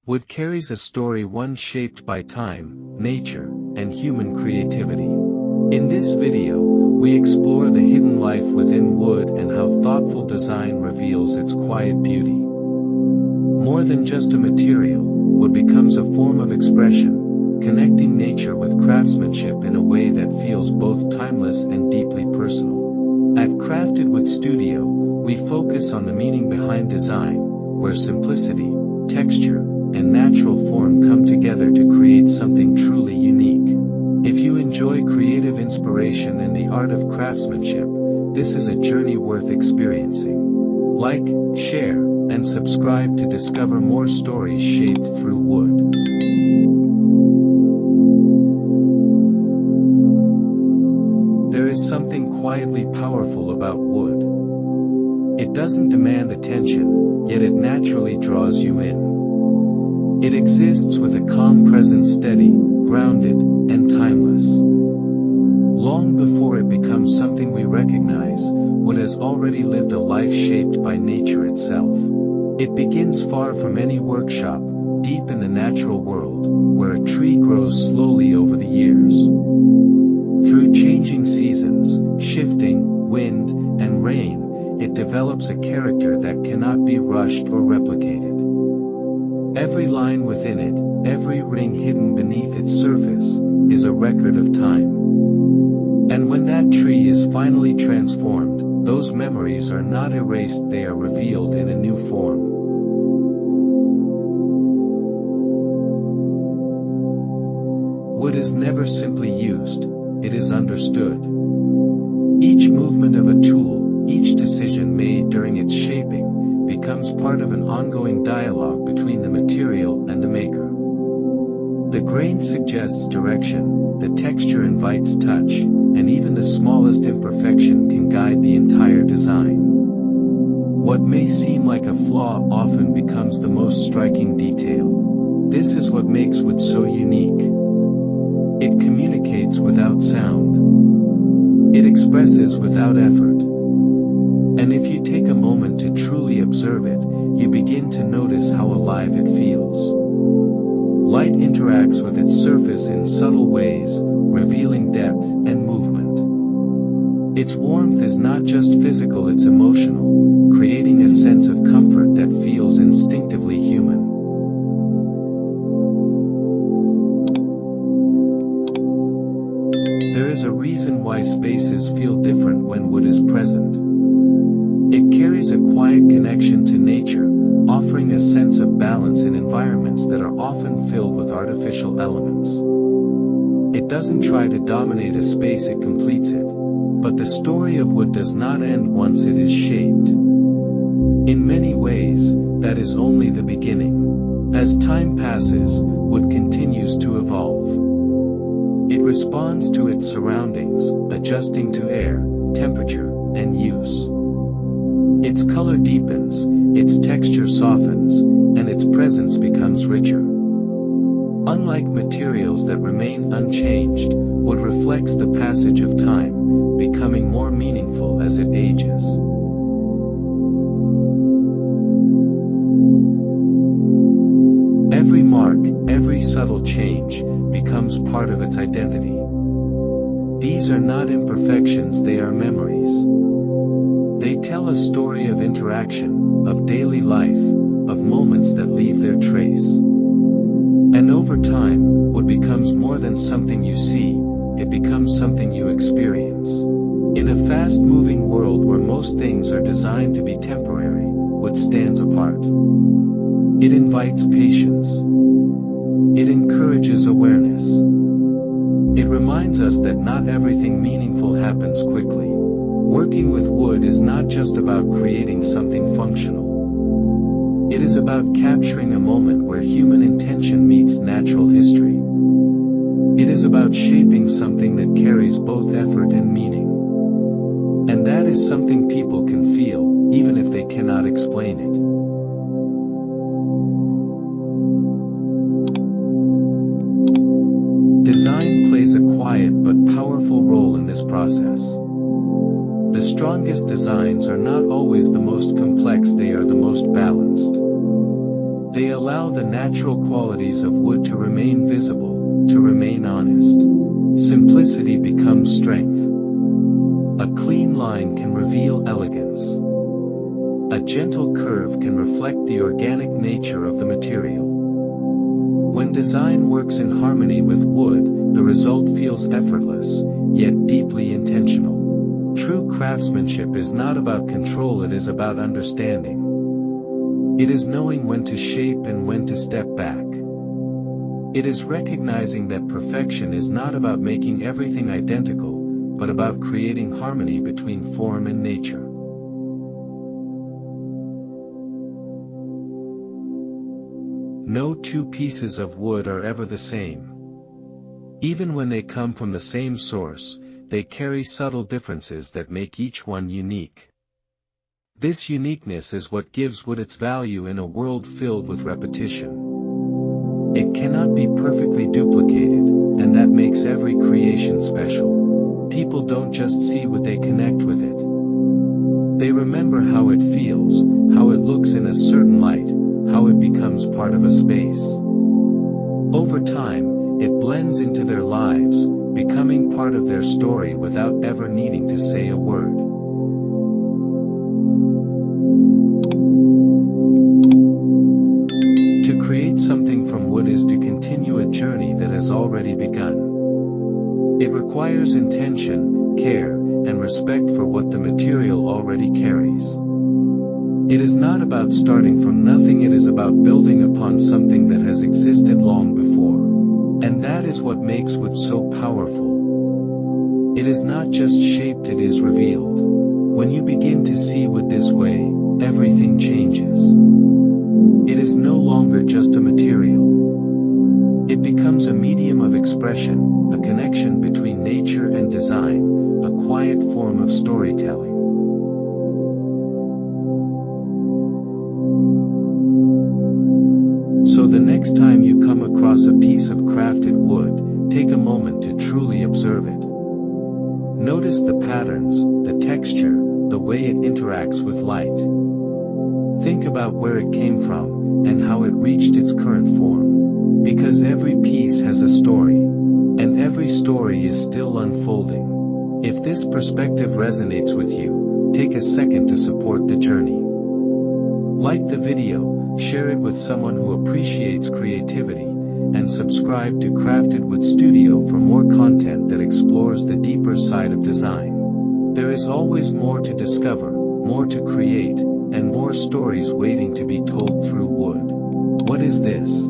Wood carries a story, one shaped by time, nature, and human creativity. In this video, we explore the hidden life within wood and how thoughtful design reveals its quiet beauty. More than just a material, wood becomes a form of expression, connecting nature with craftsmanship in a way that feels both timeless and deeply personal. At Crafted Wood Studio, we focus on the meaning behind design, where simplicity, texture, and natural form come together to create something truly unique. If you enjoy creative inspiration and the art of craftsmanship, this is a journey worth experiencing. Like, share, and subscribe to discover more stories shaped through wood. There is something quietly powerful about wood. It doesn't demand attention, yet it naturally draws you in. It exists with a calm presence, steady, grounded, and timeless. Long before it becomes something we recognize, wood has already lived a life shaped by nature itself. It begins far from any workshop, deep in the natural world, where a tree grows slowly over the years. Through changing seasons, shifting wind, and rain, it develops a character that cannot be rushed or replicated. Every line within it, every ring hidden beneath its surface, is a record of time. And when that tree is finally transformed, those memories are not erased, they are revealed in a new form. Wood is never simply used, it is understood. Each movement of a tool, each decision made during its shaping, becomes part of an ongoing dialogue between the material and the maker. The grain suggests direction, the texture invites touch, and even the smallest imperfection can guide the entire design. What may seem like a flaw often becomes the most striking detail. This is what makes wood so unique. It communicates without sound. It expresses without effort. And if you take a moment to truly observe it, you begin to notice how alive it feels. Light interacts with its surface in subtle ways, revealing depth and movement. Its warmth is not just physical, it's emotional, creating a sense of comfort that feels instinctively human. There is a reason why spaces feel different when wood is present. It carries a quiet connection to nature, offering a sense of balance in environments that are often filled with artificial elements. It doesn't try to dominate a space, it completes it. But the story of wood does not end once it is shaped. In many ways, that is only the beginning. As time passes, wood continues to evolve. It responds to its surroundings, adjusting to air, temperature, and use. Its color deepens, its texture softens, and its presence becomes richer. Unlike materials that remain unchanged, wood reflects the passage of time, becoming more meaningful as it ages. Every mark, every subtle change, becomes part of its identity. These are not imperfections, they are memories. They tell a story of interaction, of daily life, of moments that leave their trace. And over time, wood becomes more than something you see, it becomes something you experience. In a fast-moving world where most things are designed to be temporary, wood stands apart. It invites patience. It encourages awareness. It reminds us that not everything meaningful happens quickly. Working with wood is not just about creating something functional. It is about capturing a moment where human intention meets natural history. It is about shaping something that carries both effort and meaning. And that is something people can feel, even if they cannot explain it. Design plays a quiet but powerful role in this process. The strongest designs are not always the most complex, they are the most balanced. They allow the natural qualities of wood to remain visible, to remain honest. Simplicity becomes strength. A clean line can reveal elegance. A gentle curve can reflect the organic nature of the material. When design works in harmony with wood, the result feels effortless, yet deeply intentional. True craftsmanship is not about control, it is about understanding. It is knowing when to shape and when to step back. It is recognizing that perfection is not about making everything identical, but about creating harmony between form and nature. No two pieces of wood are ever the same. Even when they come from the same source, they carry subtle differences that make each one unique. This uniqueness is what gives wood its value in a world filled with repetition. It cannot be perfectly duplicated, and that makes every creation special. People don't just see wood, they connect with it. They remember how it feels, how it looks in a certain light, how it becomes part of a space. Over time, it blends into their lives, becoming part of their story without ever needing to say a word. To create something from wood is to continue a journey that has already begun. It requires intention, care, and respect for what the material already carries. It is not about starting from nothing, it is about building upon something that has existed long before. And that is what makes wood so powerful. It is not just shaped, it is revealed. When you begin to see wood this way, everything changes. It is no longer just a material. It becomes a medium of expression, a connection between nature and design, a quiet form of storytelling. So the next time you come across a piece of crafted wood, take a moment to truly observe it. Notice the patterns, the texture, the way it interacts with light. Think about where it came from, and how it reached its current form. Because every piece has a story, and every story is still unfolding. If this perspective resonates with you, take a second to support the journey. Like the video, share it with someone who appreciates creativity, and subscribe to Crafted Wood Studio for more content that explores the deeper side of design. There is always more to discover, more to create, and more stories waiting to be told through wood. What is this?